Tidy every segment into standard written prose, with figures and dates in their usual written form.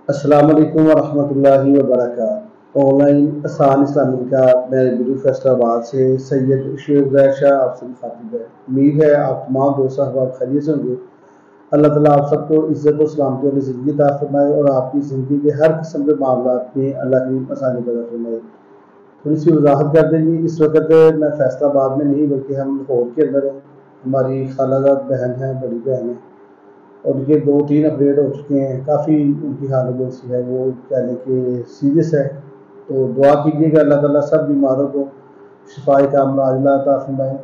السلام علیکم ورحمۃ اللہ وبرکاتہ۔ آن لائن آسان اسلامی کا میں بلو فیصل آباد سے سید شعیب زید شاہ آپ سے مخاطب ہے۔ امید ہے آپ تمام دوست احباب خیریت سے ہوں گے۔ اللہ تعالیٰ آپ سب کو عزت و سلامتی والی زندگی عطا فرمائے اور آپ کی زندگی کے ہر قسم کے معاملات میں اللہ کی آسانی پیدا فرمائے۔ تھوڑی سی وضاحت کر دیں گی، اس وقت میں فیصل آباد میں نہیں بلکہ ہم لاہور کے اندر ہیں۔ ہماری خالہ زاد بہن ہے، بڑی بہن ہے، اور ان کے 2-3 اپریٹ ہو چکے ہیں، کافی ان کی حالت ایسی ہے، وہ کہہ لیں کہ سیریس ہے۔ تو دعا کیجیے گا اللہ تعالیٰ سب بیماروں کو شفاء کاملہ عاجلہ عطا فرمائے۔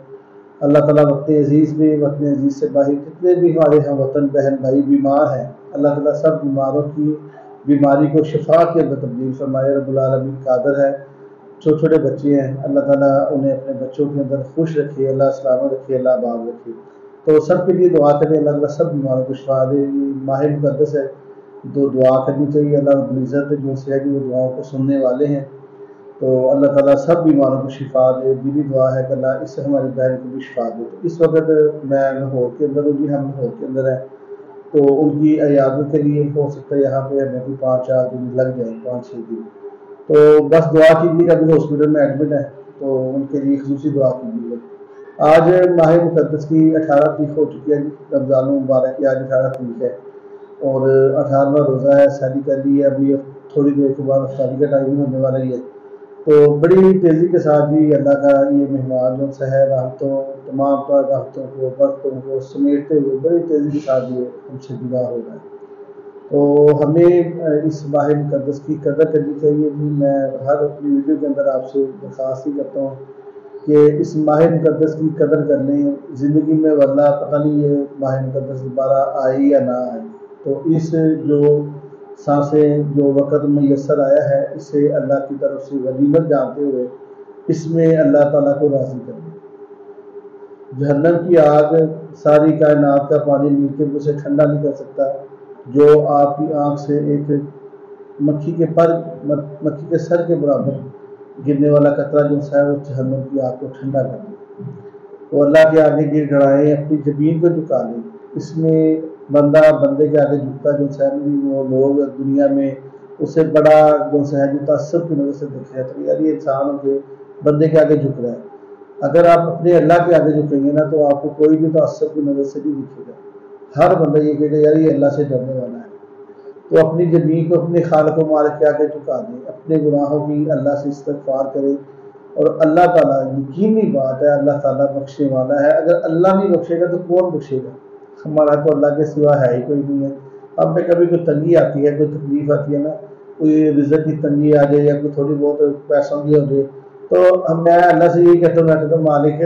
اللہ تعالیٰ وطن عزیز میں، وطن عزیز سے باہر جتنے بھی ہمارے ہم وطن بہن بھائی بیمار ہیں، اللہ تعالیٰ سب بیماروں کی بیماری کو شفا کے اندر تبدیل فرمائے۔ رب العالمین قادر ہے۔ چھوٹے چھوٹے بچے ہیں، اللہ تعالیٰ انہیں اپنے بچوں کے اندر خوش رکھے، اللہ سلامت رکھے، اللہ آباد رکھے۔ تو سب کے لیے دعا کریں، اللہ تعالیٰ سب بیماروں کو شفا دے۔ ماہ مقدس ہے تو دعا کرنی چاہیے، اللہ رب العزت جو سے ہے کہ وہ دعاؤں کو سننے والے ہیں، تو اللہ تعالیٰ سب بیماروں کو شفا دے۔ دلی دعا ہے کہ اللہ اس سے ہماری بہن کو بھی شفا دے۔ تو اس وقت میں لاہور کے اندر ہوں، ہم لاہور کے اندر ہیں، تو ان کی عیادت کے لیے ہو سکتا ہے یہاں پہ ہمیں کوئی 5-4 دن لگ جائیں، 5-6 دن۔ تو بس دعا کیجیے گا، ابھی ہاسپٹل میں ایڈمٹ ہے، تو ان کے لیے خصوصی دعا کیجیے گا۔ آج ماہ مقدس کی 18 تاریخ ہو چکی ہے جی، رمضان المبارک کی آج 18 تاریخ ہے، اور 18واں روزہ ہے، سحری کر لی ہے، ابھی تھوڑی دیر کے بعد افطاری کا ٹائم ہونے والا ہی ہے۔ تو بڑی تیزی کے ساتھ بھی اللہ کا یہ مہمان جو ہے رحمتوں، تمام طرح رحمتوں کو برکتوں کو سمیٹتے ہوئے بڑی تیزی کے ساتھ یہ ہم سے جدا ہو رہا ہے۔ تو ہمیں اس ماہ مقدس کی قدر کرنی چاہیے جی۔ میں ہر اپنی ویڈیو کے اندر آپ سے درخواست ہی کرتا ہوں کہ اس ماہ مقدس کی قدر کر لیں زندگی میں، ورنہ پتہ نہیں یہ ماہ مقدس دوبارہ آئے یا نہ آئے۔ تو اس جو سانسیں جو وقت میسر آیا ہے، اسے اللہ کی طرف سے غنیمت جانتے ہوئے اس میں اللہ تعالیٰ کو راضی کریں۔ جہنم کی آگ ساری کائنات کا پانی مل کے اسے ٹھنڈا نہیں کر سکتا، جو آپ کی آنکھ سے ایک مکھی کے سر کے برابر گرنے والا قطرہ جو ہے وہ جہنم کی آگ کو ٹھنڈا کر دے۔ تو اللہ کے آگے گر گڑائیں، اپنی جبین کو جھکا لیں۔ اس میں بندہ بندے کے آگے جھکتا جو ہے وہ لوگ دنیا میں اسے بڑا جو ہے تعصب کی نظر سے دیکھا جاتا ہے، یار یہ انسان ہو کے بندے کے آگے جھک رہا ہے۔ اگر آپ اپنے اللہ کے آگے جھکیں گے نا تو آپ کو کوئی بھی تعصب کی نظر سے نہیں دکھے گا۔ ہر بندہ یہ کہے گا یار یہ اللہ سے ڈرنے والا ہے۔ تو اپنی زمین کو اپنے خالق و مالک کے آگے جھکا دیں، اپنے گناہوں کی اللہ سے استغفار کریں، اور اللہ تعالیٰ یقینی بات ہے اللہ تعالیٰ بخشنے والا ہے۔ اگر اللہ نہیں بخشے گا تو کون بخشے گا؟ ہمارا تو اللہ کے سوا ہے ہی کوئی نہیں ہے۔ اب میں کبھی کوئی تنگی آتی ہے، کوئی تکلیف آتی ہے نا، کوئی رزق کی تنگی آ جائے یا کوئی تھوڑی بہت پیسوں کی ہو جائے، تو میں اللہ سے یہی کہتا ہوں، میں کہتا ہوں مالک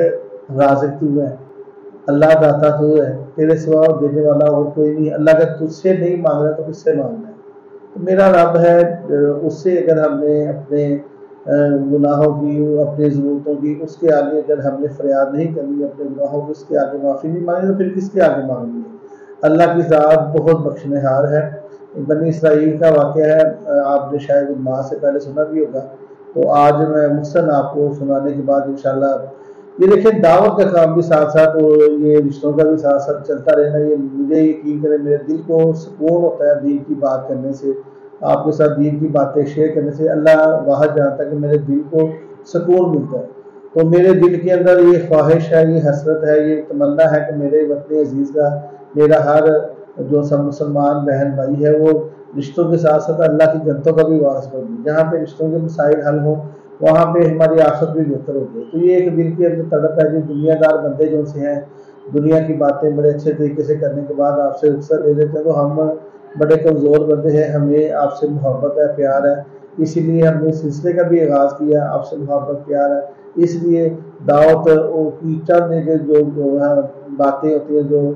رازق تو ہے، اللہ داتا تو ہے، تیرے سوا دینے والا اور کوئی نہیں۔ اللہ کا تجھ سے نہیں مانگ رہا تو کس سے مانگنا ہے؟ تو میرا رب ہے، اس سے اگر ہم نے اپنے گناہوں کی، اپنی ضرورتوں کی اس کے آگے اگر ہم نے فریاد نہیں کرنی، اپنے گناہوں کی اس کے آگے معافی نہیں مانگی، تو پھر کس کے آگے مانگنی ہے؟ اللہ کی ذات بہت بخشنے ہار ہے۔ بنی اسرائیل کا واقعہ ہے، آپ نے شاید ماہ سے پہلے سنا بھی ہوگا، تو آج میں مختصراً آپ کو سنانے کے بعد انشاءاللہ یہ دیکھیں دعوت کا کام بھی ساتھ ساتھ اور یہ رشتوں کا بھی ساتھ ساتھ چلتا رہنا، یہ مجھے یقین کریں میرے دل کو سکون ہوتا ہے دین کی بات کرنے سے، آپ کے ساتھ دین کی باتیں شیئر کرنے سے۔ اللہ واحد جانتا ہے کہ میرے دل کو سکون ملتا ہے۔ تو میرے دل کے اندر یہ خواہش ہے، یہ حسرت ہے، یہ تمنا ہے کہ میرے وطن عزیز کا، میرا ہر جو سب مسلمان بہن بھائی ہے وہ رشتوں کے ساتھ ساتھ اللہ کی جنتوں کا بھی وارث بنے۔ جہاں پہ رشتوں کے مسائل حل ہوں وہاں پہ ہماری آخرت بھی بہتر ہوتی ہے۔ تو یہ ایک دل کے اندر تڑپ ہے، جو دنیا دار بندے جو سے ہیں، دنیا کی باتیں بڑے اچھے طریقے سے کرنے کے بعد آپ سے رخصت لے لیتے ہیں، تو ہم بڑے کمزور بندے ہیں، ہمیں آپ سے محبت ہے، پیار ہے، اسی لیے ہم نے سلسلے کا بھی آغاز کیا، آپ سے محبت پیار ہے، اس لیے دعوت کی چند جو باتیں ہوتی ہیں جو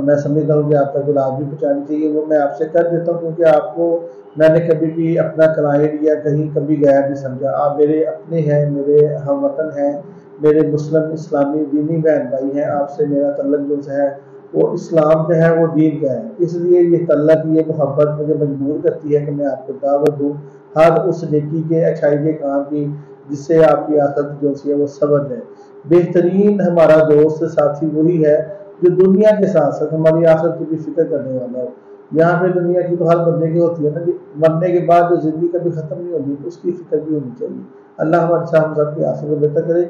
میں سمجھتا ہوں کہ آپ تک لازمی پہنچانی چاہیے، وہ میں آپ سے کر دیتا ہوں، کیونکہ آپ کو میں نے کبھی بھی اپنا کلائنٹ یا کہیں کبھی غیر نہیں سمجھا۔ آپ میرے اپنے ہیں، میرے ہم وطن ہیں، میرے مسلم اسلامی دینی بہن بھائی ہیں، آپ سے میرا تعلق جو ہے وہ اسلام کا ہے، وہ دین کا ہے۔ اس لیے یہ تعلق، یہ محبت مجھے مجبور کرتی ہے کہ میں آپ کو دعوت دوں ہر اس نیکی کے، اچھائی کے کام کی جس سے آپ کی آخرت جو ہے وہ سبر ہے۔ بہترین ہمارا دوست ساتھی وہی ہے جو دنیا کے ساتھ ساتھ ہماری آخرت کی بھی فکر کرنے والا ہو۔ یہاں پہ دنیا کی تو ہر بندے کی ہوتی ہے نا کہ مرنے کے بعد جو زندگی کبھی ختم نہیں ہوگی اس کی فکر بھی ہونی چاہیے. اللہ ہمارے ساتھ ہم سب کی آنکھوں کو بہتر کرے.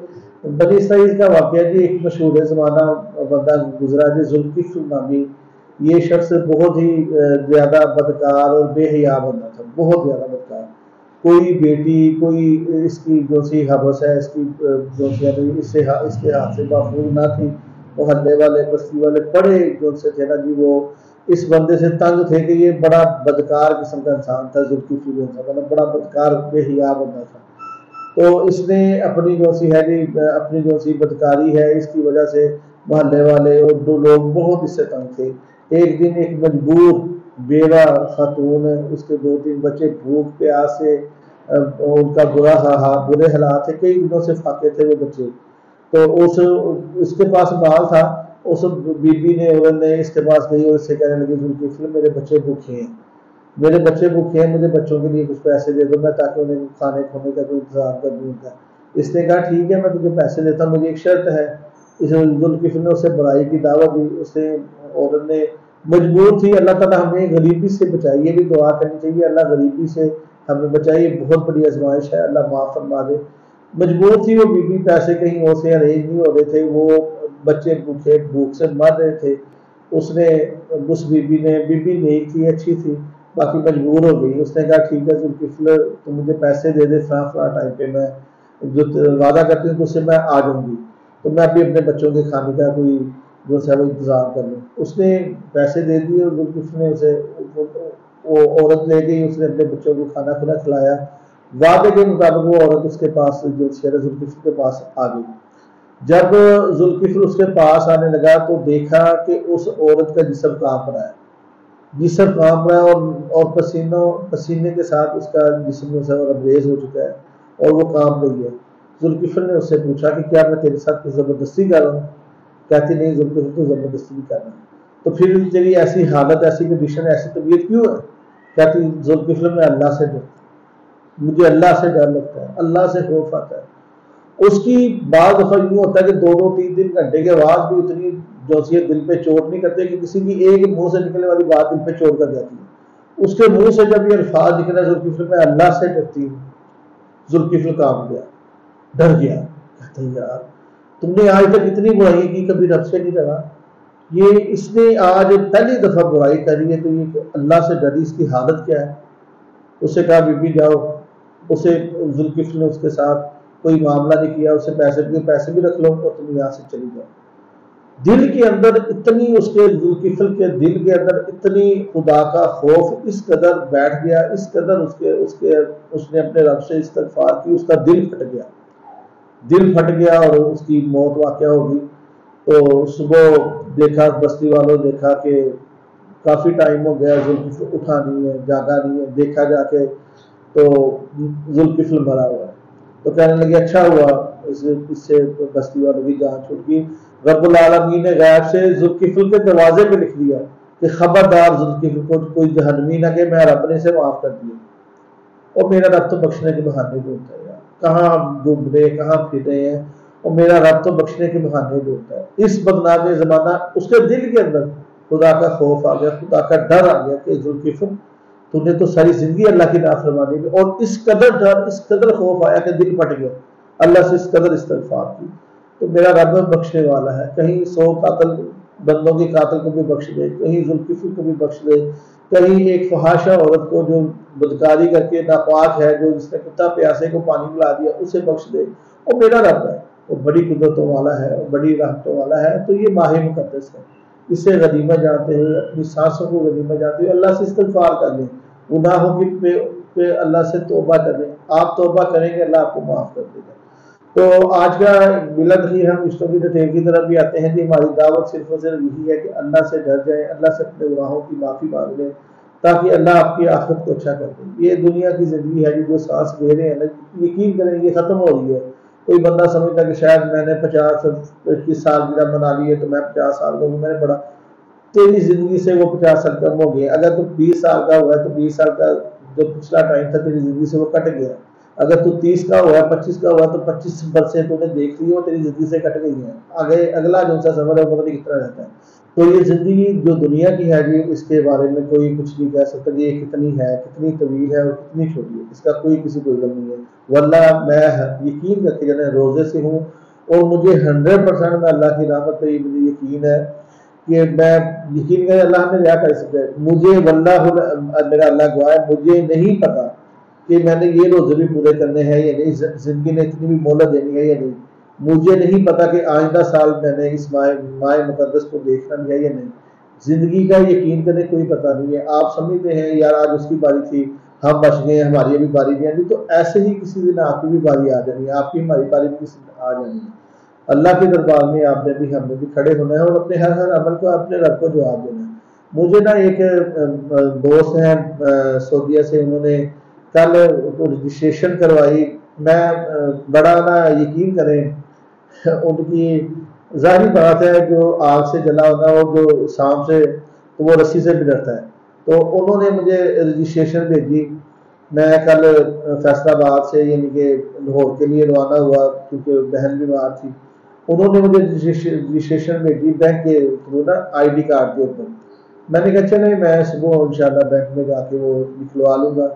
بنی اسرائیل کا واقعہ جی ایک مشہور ہے زمانہ بندہ گزرا جی ذوالقفل نامی. یہ شخص بہت ہی زیادہ بدکار اور بے حیا بندہ تھا, بہت زیادہ بدکار. کوئی بیٹی کوئی اس کی جو سی حبس ہے اس کی جو سی اس کے ہاتھ سے محفوظ نہ تھی. محلے والے بستی والے بڑے جو سے تھے نا جی وہ اس بندے سے تنگ تھے کہ یہ بڑا بدکار قسم کا انسان تھا. ذوالقفل جو تھا مطلب بڑا بدکار بے حیا بندہ تھا. تو اس نے اپنی جو سی ہے جی اپنی جو سی بدکاری ہے اس کی وجہ سے محلے والے اور دو لوگ بہت اس سے تنگ تھے. ایک دن ایک مجبور بیوہ خاتون اس کے 2-3 بچے بھوک پیاس سے ان کا برے حالات تھے, کئی دنوں سے فاقے تھے وہ بچے. تو اس کے پاس مال تھا. اس بی بی نے عورت نے اس کے پاس گئی اور اس سے کہنے لگی ذوالقفل میرے بچے بھوکے ہیں, میرے بچے بھوکے ہیں, مجھے بچوں کے لیے کچھ پیسے دے دو میں تاکہ انہیں کھانے کھونے کا کوئی انتظام کر دوں گا. اس نے کہا ٹھیک ہے میں تجھے پیسے دیتا ہوں, مجھے ایک شرط ہے. اس ذوالقفل نے اسے برائی کی دعوت دی. اس نے عورت نے مجبور تھی, اللہ تعالیٰ ہمیں غریبی سے بچائے, یہ بھی دعا کرنی چاہیے اللہ غریبی سے ہمیں بچائے, یہ بہت بڑی آزمائش ہے, اللہ معاف فرما دے. مجبور تھی وہ بی بی, پیسے کہیں اور سے ارینج نہیں ہو رہے تھے, وہ بچے بھوکے بھوک سے مر رہے تھے. اس نے اس بی بی نیک تھی اچھی تھی باقی مجبور ہو گئی. اس نے کہا ٹھیک ہے ذوالقفل تو مجھے پیسے دے دے فلاں ٹائم پہ, میں جو وعدہ کرتی ہوں تو اس سے میں آ جاؤں گی, تو میں ابھی اپنے بچوں کے کھانے کا کوئی جو ہے وہ انتظام کر لوں. اس نے پیسے دے دیے اور ذوالقفل نے اسے وہ عورت لے گئی, اس نے اپنے بچوں کو کھانا کھلایا. وعدے کے مطابق وہ عورت اس کے پاس جو ذوالقفل کے پاس آ گئی. جب ذوالقفل اس کے پاس آنے لگا تو دیکھا کہ اس عورت کا جسم کانپ رہا ہے, جسم کانپ رہا ہے اور پسینے کے ساتھ اس کا جسم ریز ہو چکا ہے اور وہ کانپ رہی ہے. ذوالقفل نے اس سے پوچھا کہ کیا میں تیرے ساتھ زبردستی کر رہا ہوں؟ کہتی نہیں ذوالقفل تو زبردستی نہیں کر رہا. تو پھر تیری ایسی حالت ایسی کنڈیشن ایسی طبیعت کیوں ہے؟ کہتی ذوالقفل میں اللہ سے ڈرتا ہوں, مجھے اللہ سے ڈر لگتا ہے, اللہ سے خوف آتا ہے. اس کی بعض دفعہ یوں ہوتا ہے کہ 2-3 گھنٹے کے بعد بھی اتنی جو سی دل پہ چوٹ نہیں کرتے کہ کسی کی ایک منہ سے نکلنے والی بات دل پہ چوٹ کر جاتی ہے. اس کے منہ سے جب یہ الفاظ نکلا ذوالقفل میں اللہ سے ڈرتی ہوں, ذوالقفل کانپ گیا, ڈر گیا. کہتے ہیں یار تم نے آج تک اتنی برائی کی کبھی رب سے نہیں ڈرا, یہ اس نے آج پہلی دفعہ برائی کری ہے تو یہ اللہ سے ڈری, اس کی حالت کیا ہے؟ اس سے کہا بی بی جاؤ. اسے ذوالقفل نے اس کے ساتھ کوئی معاملہ نہیں کیا, اسے پیسے بھی رکھ لو اور تم یہاں سے چلی جاؤ. دل کے اندر اتنی اس کے ذوالقفل کے دل کے اندر اتنی خدا کا خوف اس قدر بیٹھ گیا, اس قدر اس نے اپنے رب سے استغفار کی, اس کا دل پھٹ گیا اور اس کی موت واقع ہوگی. تو صبح دیکھا بستی والوں دیکھا کہ کافی ٹائم ہو گیا ذوالقفل اٹھا نہیں ہے, جاگا نہیں ہے. دیکھا جا کے تو ذوالقفل مرا ہوا ہے. تو کہنے لگے اچھا ہوا اس سے بستی والوں کی جان چھوٹ گئی. رب العالمین نے غیب سے ذوالقفل کے دروازے پہ لکھ دیا کہ خبردار ذوالقفل کو کوئی جہنمی نہ کہ میں رب نے اسے معاف کر دیا. اور میرا رب تو بخشنے کے بہانے ڈھونڈتا ہے, کہاں گھوم رہے کہاں پھر رہے ہیں, اور میرا رب تو بخشنے کے بہانے ڈھونڈتا ہے. اس بدنام زمانہ اس کے دل کے اندر خدا کا خوف آ گیا, خدا کا ڈر آ گیا کہ ذوالقفل تو نے تو ساری زندگی اللہ کی نافرمانی میں, اور اس قدر ڈر اس قدر خوف آیا کہ دل پھٹ گیا, اللہ سے اس قدر استغفار کی. تو میرا رب بخشنے والا ہے, کہیں 100 قاتل بندوں کے قاتل کو بھی بخش دے, کہیں ذوالقفل کو بھی بخش دے, کہیں ایک فحاشہ عورت کو جو بدکاری کر کے ناپاک ہے, جو جس نے کتا پیاسے کو پانی پلا دیا, اسے بخش دے. اور میرا رب ہے وہ بڑی قدرتوں والا ہے اور بڑی رحمتوں والا ہے. تو یہ ماہ مقدس ہے, اسے غنیمت جانتے ہوئے اپنی سانسوں کو غنیمت جانتے ہوئے اللہ سے استغفار کر لیں, گناہوں پہ اللہ سے توبہ کر لیں. آپ توبہ کریں گے اللہ آپ کو معاف کر دے گا. تو آج کا ملت ہی ہم رشتوں کی ڈیٹیل کی طرف بھی آتے ہیں کہ ہماری دعوت صرف اور صرف یہی ہے کہ اللہ سے ڈر جائیں, اللہ سے اپنے گناہوں کی معافی مانگ لیں تاکہ اللہ آپ کی آخرت کو اچھا کر دے. یہ دنیا کی زندگی ہے جو سانس لے رہے ہیں نا, یقین کریں یہ ختم ہو رہی ہے. کوئی بندہ سمجھتا کہ شاید میں نے 50-25 سال کی بنا لی ہے تو میں 50 سال کا ہوں, میں نے پڑھا تیری زندگی سے وہ 50 سال کم ہو گیا. اگر تو 20 سال کا ہوا ہے تو 20 سال کا جو پچھلا ٹائم تھا تیری زندگی سے وہ کٹ گیا. اگر تو 30 کا ہوا ہے 25 کا ہوا تو 25 برسیں تو نے دیکھ لی وہ تیری زندگی سے کٹ گئی ہیں. آگے اگلا جو سا سفر ہے وہ پتہ نہیں کتنا رہتا ہے. تو یہ زندگی جو دنیا کی ہے جی، اس کے بارے میں کوئی کچھ نہیں کہہ سکتا کہ یہ کتنی ہے، کتنی طویل ہے اور کتنی چھوٹی ہے، اس کا کوئی کسی کو علم نہیں ہے۔ واللہ میں یقین کر کے جانا روزے سے ہوں، اور مجھے 100% میں اللہ کی رحمت پہ مجھے یقین ہے کہ میں یقین کریں اللہ ہمیں ریا کر سکتا ہے۔ مجھے واللہ میرا اللہ گواہ ہے، مجھے نہیں پتا کہ میں نے یہ روزے بھی پورے کرنے ہیں یا نہیں، زندگی نے اتنی بھی مہلت دینی ہے یا نہیں، مجھے نہیں پتا کہ آئندہ سال میں نے اس ماہ مقدس کو دیکھنا بھی ہے یا نہیں۔ زندگی کا یقین کرنے کوئی پتہ نہیں ہے۔ آپ سمجھتے ہیں یار آج اس کی باری تھی، ہم بچ گئے، ہماری ابھی باری نہیں آنی، تو ایسے ہی کسی دن آپ کی بھی باری آ جانی ہے، آپ کی ہماری باری بھی کسی دن آ جانی ہے۔ اللہ کے دربار میں آپ نے بھی ہم نے بھی کھڑے ہونا ہے اور اپنے ہر عمل کو اپنے رب کو جواب دینا ہے۔ مجھے نا ایک دوست ہیں سعودیہ سے، انہوں نے کل رجسٹریشن کروائی، میں بڑا نا یقین کریں ان کی ظاہری بات ہے، جو آگ سے جلا ہونا اور جو سانپ سے تو وہ رسی سے بھی ڈرتا ہے، تو انہوں نے مجھے رجسٹریشن بھیجی۔ میں کل فیصل آباد سے یعنی کہ لاہور کے لیے روانہ ہوا کیونکہ بہن بیمار تھی، انہوں نے مجھے رجسٹریشن بھیجی بینک کے تھرو نا آئی ڈی کارڈ کے اوپر۔ میں نے کہا چلے میں صبح انشاءاللہ بینک میں جا کے وہ نکلوا لوں گا۔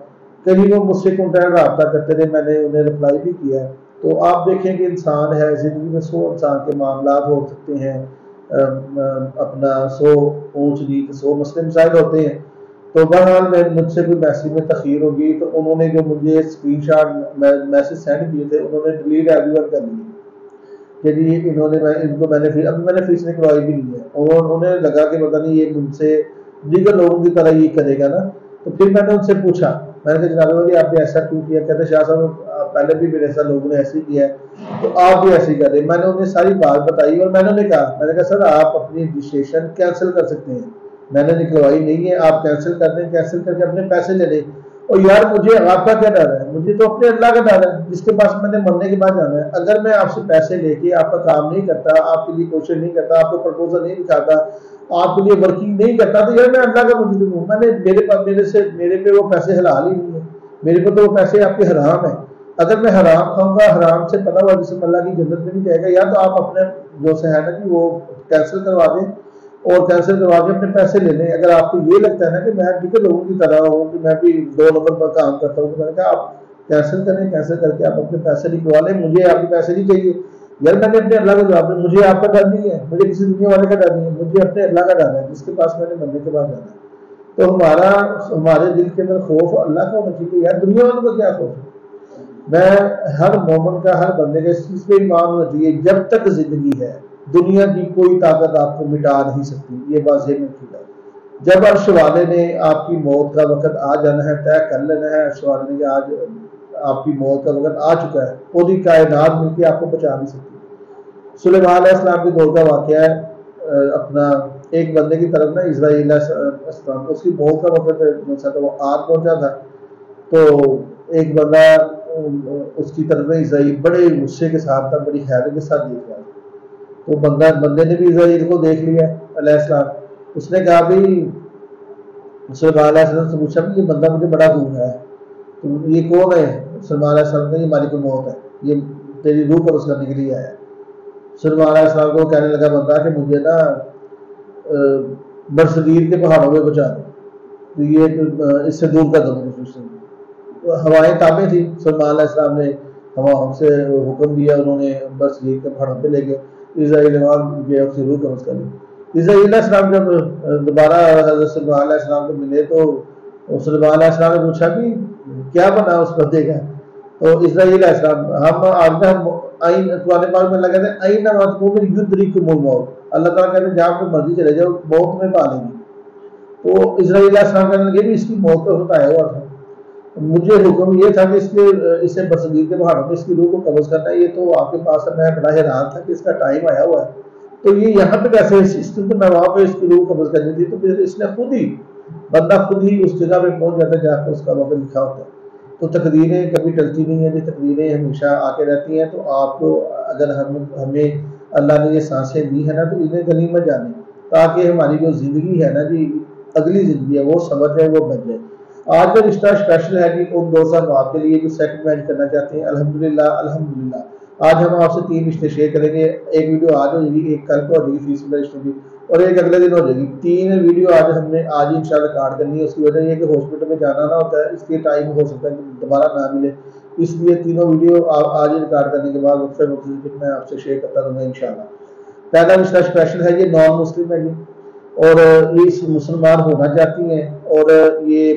کبھی وہ مجھ سے کانٹیکٹ رابطہ کرتے تھے، میں نے انہیں رپلائی بھی کیا ہے۔ تو آپ دیکھیں کہ انسان ہے، زندگی میں 100 انسان کے معاملات ہو سکتے ہیں، اپنا 100 اونچ نیچ 100 مسئلے مسائل ہوتے ہیں۔ تو بہرحال میں مجھ سے کوئی میسیج میں تاخیر ہوگی، تو انہوں نے جو مجھے اسکرین شاٹ میسیج سینڈ کیے تھے انہوں نے ڈیلیٹ ایوری کر لیے کہ جی انہوں نے ان کو میں نے اب میں نے فیس نکلوائی بھی نہیں ہے، انہیں لگا کہ پتہ نہیں یہ مجھ سے دیگر لوگوں کی طرح یہ کرے گا نا۔ تو پھر میں نے ان سے پوچھا، میں نے کہا جناب بھائی آپ نے ایسا کیوں کیا؟ کہتے شاہ صاحب پہلے بھی میرے ساتھ لوگوں نے ایسے کیا ہے تو آپ بھی ایسے ہی کر رہے۔ میں نے انہیں ساری بات بتائی اور میں نے انہیں کہا، میں نے کہا سر آپ اپنی رجسٹریشن کینسل کر سکتے ہیں، میں نے نکلوائی نہیں ہے، آپ کینسل کر دیں، کینسل کر کے اپنے پیسے لے لیں۔ اور یار مجھے آپ کا کیا ڈر ہے؟ مجھے تو اپنے اللہ کا ڈر ہے جس کے پاس میں نے مرنے کے بعد جانا ہے۔ اگر میں آپ سے پیسے لے کے آپ کا کام نہیں کرتا، آپ کے لیے کوشش نہیں کرتا، آپ کو پرپوزل نہیں دکھاتا، آپ کے لیے ورکنگ نہیں کرتا، تو یار میں اللہ کا مجرم ہوں۔ میں نے میرے پاس میرے پہ وہ پیسے حلال ہی نہیں ہے، میرے پہ تو وہ پیسے آپ کے حرام ہیں۔ اگر میں حرام کھاؤں گا، حرام سے پتا ہوا جسم اللہ کی جنت میں نہیں جائے گا، یا تو آپ اپنے جو سے ہے نا کہ وہ کینسل کروا دیں اور کینسل کروا کے اپنے پیسے لے لیں۔ اگر آپ کو یہ لگتا ہے نا کہ میں دیگر لوگوں کی طرح ہوں کہ میں بھی 2 نمبر پر کام کرتا ہوں، تو میں نے کہا آپ کینسل کریں، کینسل کر کے آپ اپنے پیسے نکلوا لیں، مجھے آپ کے پیسے نہیں چاہیے۔ یار میں نے اپنے اللہ کا جواب دیا، مجھے آپ کا ڈر نہیں ہے، مجھے کسی دنیا والے کا ڈر نہیں ہے، مجھے اپنے اللہ کا ڈر ہے جس کے پاس میں نے مرنے کے بعد جانا ہے۔ تو ہمارے دل کے اندر خوف اللہ کا ہونا چاہیے، یار دنیا والوں کا کیا خوف ہے؟ میں ہر مومن کا، ہر بندے کا اس چیز پہ ایمان ہونا چاہیے، جب تک زندگی ہے دنیا کی کوئی طاقت آپ کو مٹا نہیں سکتی، یہ بات ذہن میں رکھیے گا۔ جب عرش والے نے آپ کی موت کا وقت آ جانا ہے، طے کر لینا ہے، عرش والے نے کہ آج آپ کی موت کا وقت آ چکا ہے، پوری کائنات مل کے آپ کو بچا نہیں سکتی۔ سلیمان علیہ السلام کے دور کا واقعہ ہے، اپنا ایک بندے کی طرف نا اسرائیل علیہ السلام، اس کی موت کا وقت تھا، وہ آگ پہنچا تھا، تو ایک بندہ اس کی طرف اسرائیل بڑے غصے کے ساتھ تھا، بڑی حیرت کے ساتھ دیکھ رہا تھا۔ تو بندے نے بھی اسرائیل کو دیکھ لیا علیہ السلام، اس نے کہا بھی سلیمان علیہ السلام سے پوچھا کہ یہ بندہ مجھے بڑا گھوم رہا ہے، تو یہ کون ہے؟ سلیمان علیہ السلام نے یہ مالک الموت ہے، یہ تیری روح قبض کرنے کے لیے آیا ہے۔ سلیمان علیہ السلام کو کہنے لگا بندہ کہ مجھے نا برصغیر کے پہاڑوں میں بچا دو، تو یہ اس سے دور کر دو مجھے۔ ہوائیں تابع تھی، سلیمان علیہ السلام نے ہواؤں سے حکم دیا، انہوں نے برصغیر کے پہاڑوں پہ لے گئے، اسرائیل گئے، اس کی روح قبض کر لی۔ اسرائیل علیہ السلام جب دوبارہ حضرت سلیمان علیہ السلام کو ملے تو سلیمان علیہ السلام نے پوچھا کہ کیا بنا اس بندے کا؟ تو اسرائیل علیہ السلام ہم آج ہم قرآن پاک میں اللہ کہتے ہیں آئین یدرککم الموت، اللہ تعالیٰ کہتے ہیں جہاں پہ مرضی چلے جاؤ موت میں پا لیں گی۔ تو اسرائیل علیہ السلام کہنے لگے بھی اس کی موت کا وقت آیا ہوا تھا، مجھے حکم یہ تھا کہ اسے برصغیر کے پہاڑوں میں اس کی روح کو قبض کرنا ہے، یہ تو آپ کے پاس ہے، میں بڑا حیران تھا کہ اس کا ٹائم آیا ہوا ہے، تو یہ یہاں پہ کیسے اس کو تو میں وہاں پہ اس کی روح قبض کرنی تھی، تو پھر اس نے بندہ خود ہی اس جگہ پہ پہنچ جاتا ہے جہاں پہ اس کا وقت لکھا ہوتا ہے۔ تو تقدیریں کبھی ٹلتی نہیں ہیں، یہ تقدیریں ہمیشہ آ کے رہتی ہیں۔ تو آپ کو اگر ہمیں اللہ نے یہ سانسیں دی ہیں نا تو انہیں غنیمت جانیں، تاکہ ہماری جو زندگی ہے نا جی اگلی زندگی ہے وہ سمجھ جائے، وہ بن جائے۔ آج کا رشتہ اسپیشل ہے کہ ان 2 سال آپ کے لیے جو سیکنڈ میچ کرنا چاہتے ہیں، الحمدللہ آج ہم آپ سے 3 رشتے شیئر کریں گے. ایک ویڈیو آج ہو جائے گی، ایک کل کو ہو جائے گی فیس والا رشتے کی، اور ایک اگلے دن ہو جائے گی. 3 ویڈیو آج ہم نے آج ہی انشاءاللہ ریکارڈ کرنی ہے. اس کی وجہ یہ کہ ہاسپٹل میں جانا نہ ہوتا ہے، اس لیے ٹائم ہو سکتا ہے کہ دوبارہ نہ ملے، اس لیے تینوں ویڈیو آج ہی ریکارڈ کرنے کے بعد وقفے مختلف میں آپ سے شیئر کرتا رہوں گا انشاءاللہ. پہلا رشتہ اسپیشل ہے، یہ نان مسلم ہے جی، اور یہ اس مسلمان ہونا چاہتی ہیں، اور یہ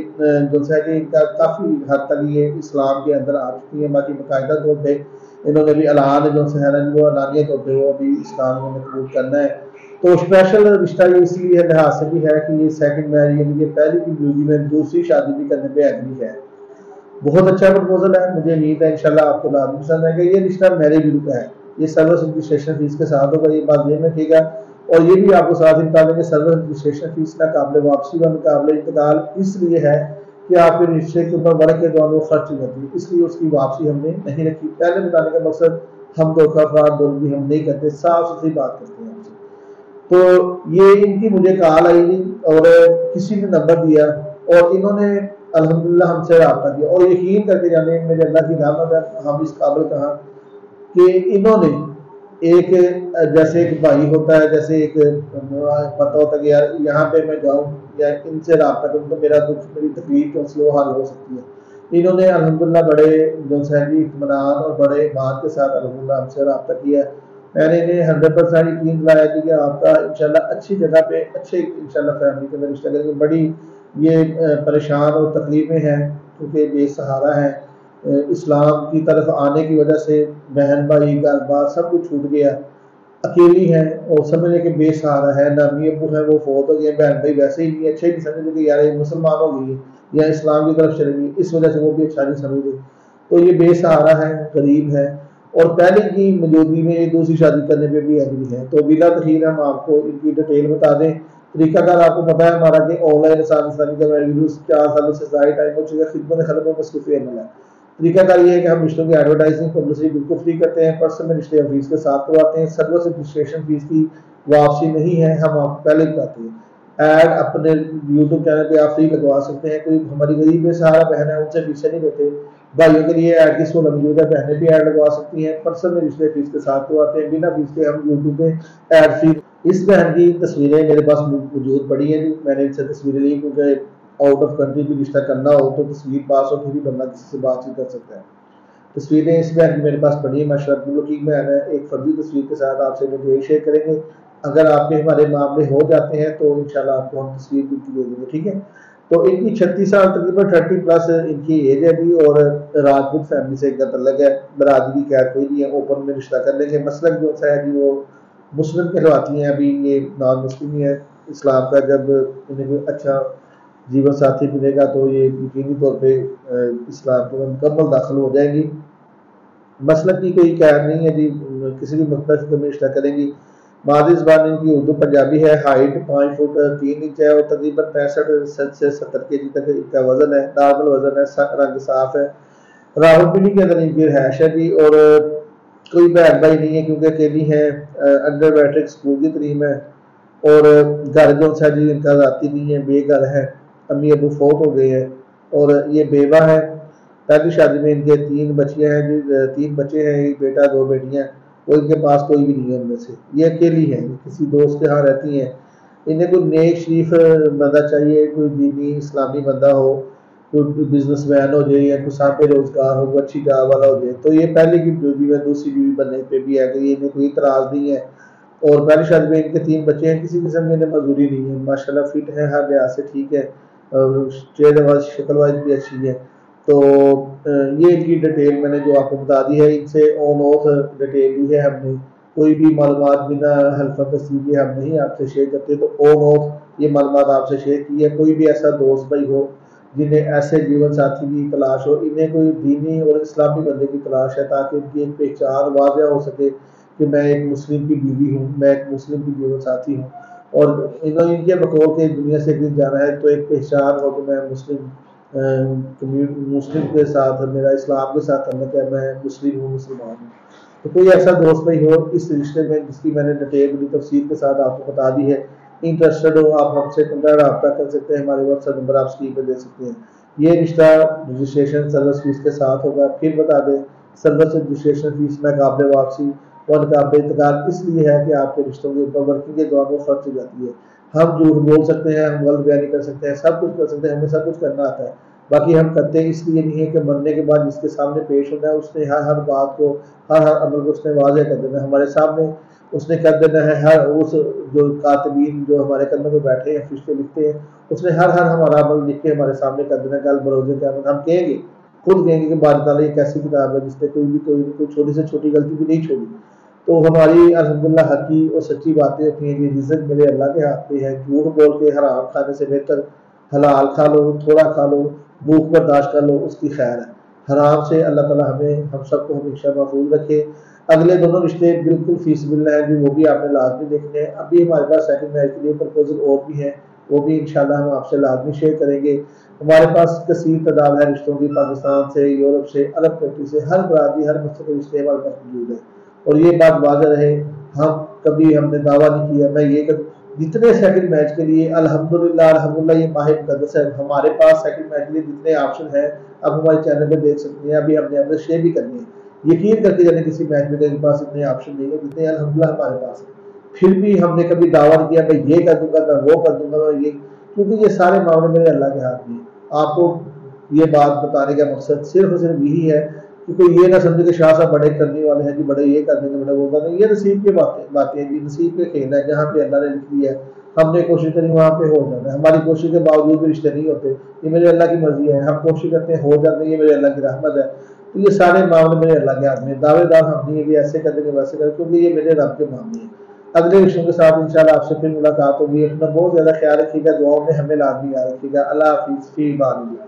جو ہے کہ کافی حد تک یہ اسلام کے اندر آ چکی ہیں. باقی باقاعدہ طور پہ انہوں نے بھی اعلان جو ہے وہ اعلانیہ طور پہ وہ ابھی اسلام میں قبول کرنا ہے. تو اسپیشل رشتہ یہ اس لیے لحاظ سے بھی ہے کہ یہ سیکنڈ میرج، یعنی کہ پہلی کی بیوی میں دوسری شادی بھی کرنے پہ ایگری ہے. بہت اچھا پرپوزل ہے، مجھے امید ہے انشاءاللہ آپ کو لازمی پسند ہے. کہ یہ رشتہ میرے بھی کا ہے، یہ سروس رجسٹریشن فیس کے ساتھ ہوگا، یہ بات ذہن رکھیے گا. اور یہ بھی آپ کو ساتھ ہی بتا دیں کہ سروس رجسٹریشن فیس کا قابل واپسی و قابل انتقال اس لیے ہے کہ آپ کے رشتے کے اوپر بڑھ کے دونوں خرچ ہوتی ہے، اس لیے اس کی واپسی ہم نے نہیں رکھی. پہلے بتانے کا مقصد ہم دھوکہ فراد دونوں بھی ہم نہیں کرتے، صاف ستھری بات کرتے ہیں ہم سے. تو یہ ان کی مجھے کال آئی اور کسی نے نمبر دیا اور انہوں نے الحمدللہ ہم سے رابطہ کیا. اور یقین کر کے جانے میرے اللہ کی رحمت ہے، ہم اس قابل کہاں کہ انہوں نے ایک جیسے ایک بھائی ہوتا ہے، جیسے ایک پتہ ہوتا ہے کہ یار یہاں پہ میں جاؤں یا ان سے رابطہ کروں تو میرا دکھ میری تکلیف جو ہے وہ حل ہو سکتی ہے. انہوں نے الحمدللہ بڑے جو ہے اطمینان اور بڑے ایمان کے ساتھ الحمدللہ ہم سے رابطہ کیا. میں نے انہیں 100% یقین دلایا کہ آپ کا انشاءاللہ اچھی جگہ پہ اچھے انشاءاللہ فیملی کے اندر رشتہ کریں گے. بڑی یہ پریشان اور تکلیفیں ہیں کیونکہ بے سہارا ہیں. اسلام کی طرف آنے کی وجہ سے بہن بھائی گھر بار سب کچھ چھوٹ گیا، اکیلی ہیں اور سمجھنے کے بے سہارا ہے. نہ امی ابو ہیں وہ فوت ہو گئے، بہن بھائی ویسے ہی نہیں اچھے نہیں سمجھتے کہ یار یہ مسلمان ہو گئی یا اسلام کی طرف چلے گی، اس وجہ سے وہ بھی اچھا نہیں سمجھتے. تو یہ بے سہارا ہے، غریب ہے، اور پہلے کی موجودگی میں یہ دوسری شادی کرنے پہ بھی ایگری ہے. تو بلا تخیر ہم آپ کو ان کی ڈیٹیل بتا دیں. طریقہ کار آپ کو پتا ہے ہمارا کہ آن لائن آسان اسلامی کا ویڈیوز 4 سالوں سے زائد ٹائم ہو چکا ہے، خدمت خلق میں مصروف عمل ہے. طریقہ کار یہ ہے کہ ہم رشتوں کی ایڈورٹائزنگ پبلسٹی بالکل فری کرتے ہیں، پرسن میں رشتے فیس کے ساتھ کرواتے ہیں. سروس رجسٹریشن فیس کی واپسی نہیں ہے، ہم آپ کو پہلے بتاتے ہیں. ایڈ اپنے یوٹیوب چینل پہ آپ فری لگوا سکتے ہیں. کوئی ہماری غریب میں سہارا بہن ہے ان سے پیچھے نہیں دیتے. بھائیوں کے لیے ایڈ کی سہولت موجود ہے، بہنیں بھی ایڈ لگوا سکتی ہیں. پرسن میں رشتے فیس کے ساتھ کرواتے ہیں، بنا فیس کے ہم یوٹیوب پہ ایڈ فری. اس بہن کی تصویریں میرے پاس موجود پڑی ہیں، میں نے ان سے تصویریں لی کیونکہ آؤٹ آف کنٹری بھی رشتہ کرنا ہو تو تصویر پاس ہو پھر بھی بندہ کسی سے بات چیت کر سکتا ہے. تصویریں اس بہن کی میرے پاس پڑی ہیں، ماشاءاللہ عبدالوکیل بہن ہے. ایک فردی تصویر کے ساتھ آپ سے ڈیٹیل شیئر کریں گے. اگر آپ کے ہمارے معاملے ہو جاتے ہیں تو انشاءاللہ آپ کو ہم تصویر بھی دے دیں گے، ٹھیک ہے. تو ان کی 36 سال تقریباً 30 پلس ان کی ایج ہے جی، اور راجپوت فیملی سے ان کا تعلق ہے. برادری خیر کوئی نہیں ہے، اوپن میں رشتہ کر لیں گے. مسلک جو ہے جی وہ مسلم کہلواتی ہیں، ابھی یہ نان مسلم ہی ہے. اسلام کا جب انہیں کوئی اچھا جیون ساتھی ملے گا تو یہ یقینی طور پہ اسلام کو مکمل داخل ہو جائیں گی. مسلک کی کوئی قید نہیں ہے جی، کسی بھی مختلف میں رشتہ کریں گی. مادری زبان ان کی اردو پنجابی ہے. ہائٹ 5 فٹ 3 انچ ہے اور تقریباً 65 سے 70 kg تک ان کا وزن ہے. نارمل وزن ہے، رنگ صاف ہے. راول پنڈی کے اندر ان کی رہائش ہے جی، اور کوئی بہن بھائی نہیں ہے کیونکہ اکیلی ہیں. انڈر میٹرک اسکول کی تعلیم ہے، اور گھر جو ہے جی ان کا ذاتی نہیں ہے، بے گھر ہے. امی ابو فوت ہو گئے ہیں اور یہ بیوہ ہے. پہلی شادی میں ان کے 3 بچیاں ہیں جی، 3 بچے ہیں، ایک بیٹا 2 بیٹیاں. اور ان کے پاس کوئی بھی نہیں ہے ان میں سے، یہ اکیلی ہیں، کسی دوست کے ہاں رہتی ہیں. انہیں کوئی نیک شریف بندہ چاہیے، کوئی دینی اسلامی بندہ ہو، کوئی بزنس مین ہو جائے یا کوئی صاحب روزگار ہو، کوئی اچھی جاب والا ہو جائے. تو یہ پہلی کی بیوی میں دوسری بیوی بننے پہ بھی ہے کہ انہیں کوئی اعتراض نہیں ہے. اور پہلی شادی میں ان کے 3 بچے ہیں، کسی قسم کی انہیں مزدوری نہیں ہے. ماشاءاللہ فٹ ہے، ہر لحاظ سے ٹھیک ہے، چہرے واز شکل وائز بھی اچھی ہے. تو یہ ان کی ڈیٹیل میں نے جو آپ کو بتا دی ہے. ان سے آن آف ڈیٹیل لی ہے ہم نے، کوئی بھی معلومات بنا حلف تصدیق کے ہم نہیں آپ سے شیئر کرتے. تو آن آف یہ معلومات آپ سے شیئر کی ہے. کوئی بھی ایسا دوست بھائی ہو جنہیں ایسے جیون ساتھی کی تلاش ہو، انہیں کوئی دینی اور اسلامی بندے کی تلاش ہے تاکہ ان کی ایک پہچان واضح ہو سکے کہ میں ایک مسلم کی بیوی ہوں، میں ایک مسلم کی جیون ساتھی ہوں، اور انہوں ان کے بقول کے دنیا سے گر جانا ہے تو ایک پہچان ہو کہ میں مسلم کے ساتھ میرا اسلام کے ساتھ تعلق ہے، میں مسلم ہوں، مسلمان ہوں. تو کوئی ایسا دوست بھائی ہو اس رشتے میں جس کی میں نے ڈیٹیل بڑی تفصیل کے ساتھ آپ کو بتا دی ہے، انٹرسٹڈ ہو، آپ ہم سے رابطہ کر سکتے ہیں. ہمارے واٹس ایپ نمبر آپ اسکرین پہ دے سکتے ہیں. یہ رشتہ رجسٹریشن سروس فیس کے ساتھ ہوگا۔ پھر بتا دیں سروس رجسٹریشن فیس ناقابل واپسی اور ناقابل انتقال اس لیے ہے کہ آپ کے رشتوں کے اوپر ورکنگ کے دوران وہ خرچ ہو جاتی ہے۔ ہم جھوٹ بول سکتے ہیں، ہم غلط بیانی کر سکتے ہیں، سب کچھ کر سکتے ہیں، ہمیں سب کچھ کرنا آتا ہے، باقی ہم کرتے اس لیے نہیں ہے کہ مرنے کے بعد جس کے سامنے پیش ہونا ہے اس نے ہر بات کو، ہر عمل کو اس نے واضح کر دینا ہے ہمارے سامنے، اس نے کر دینا ہے ہر اس جو کاتبین جو ہمارے کندھوں پہ بیٹھے ہیں فرشتے لکھتے ہیں، اس نے ہر ہمارا عمل لکھ کے ہمارے سامنے کر دینا۔ کل بروز قیامت ہم کہیں گے، خود کہیں گے کہ باری تعالیٰ یہ کیسی کتاب ہے جس نے کوئی چھوٹی سے چھوٹی غلطی بھی نہیں چھوڑی۔ تو ہماری الحمدللہ حقی اور سچی باتیں ہوتی ہیں، یہ رزق میرے اللہ کے ہاتھ میں ہے۔ جھوٹ بول کے حرام کھانے سے بہتر حلال کھا لو، تھوڑا کھا لو، بھوک برداشت کر لو، اس کی خیر ہے۔ حرام سے اللہ تعالیٰ ہم سب کو ہمیشہ محفوظ رکھے۔ اگلے دونوں رشتے بالکل فی سبیل اللہ ہیں، وہ بھی آپ نے لازمی دیکھنے ہیں۔ ابھی ہمارے پاس سیکنڈ میرج کے لیے پرپوزل اور بھی ہیں، وہ بھی انشاءاللہ ہم آپ سے لازمی شیئر کریں گے۔ ہمارے پاس کثیر تعداد ہے رشتوں کی، پاکستان سے، یورپ سے، عرب کنٹری سے، ہر برادری، ہر مسئلے کے رشتے ہمارے پاس موجود ہیں۔ اور یہ بات واضح رہے، ہم نے دعویٰ نہیں کیا، میں یہ جتنے سیکنڈ میچ کے لیے الحمدللہ یہ ماہ مقدس ہے، ہمارے پاس سیکنڈ میچ کے لیے جتنے آپشن ہیں اب ہمارے چینل پہ دیکھ سکتے ہیں، ابھی ہم نے اپنے شیئر بھی کرنی ہے۔ یقین کر کے جانے کسی میچ میں میرے پاس اتنے آپشن نہیں ہے جتنے الحمدللہ ہمارے پاس ہیں۔ پھر بھی ہم نے کبھی دعویٰ نہیں کیا میں یہ کر دوں گا، میں وہ کر دوں گا، میں یہ، کیونکہ یہ سارے معاملے میرے اللہ کے ہاتھ میں۔ آپ کو یہ بات بتانے کا مقصد صرف اور صرف یہی ہے کہ کوئی یہ نہ سمجھے کہ شاہ صاحب بڑے کرنے والے ہیں، کہ بڑے یہ کر دیں گے، بڑے وہ کر دیں گے۔ یہ نصیب کی باتیں ہیں، نصیب کے کھیل ہے، جہاں پہ اللہ نے لکھ دیا ہے ہم نے کوشش کری وہاں پہ ہو جانا ہے۔ ہماری کوشش کے باوجود بھی رشتے نہیں ہوتے، یہ میرے اللہ کی مرضی ہے، ہم کوشش کرتے ہیں ہو جاتے ہیں، یہ میرے اللہ کی رحمت ہے۔ تو یہ سارے معاملے میرے اللہ کے ہاتھ میں، دعوے دار ہم نہیں ہے کہ ایسے کر دیں گے ویسے کر دیں گے، کیونکہ یہ میرے رب کے معاملے ہیں۔ اگلے رشتوں کے ساتھ انشاءاللہ آپ سے پھر ملاقات ہوگی۔ اپنا بہت زیادہ خیال رکھیے گا، دعاؤں میں ہمیں لازمی یاد رکھیے گا۔ اللہ حافظ، فی امان اللہ۔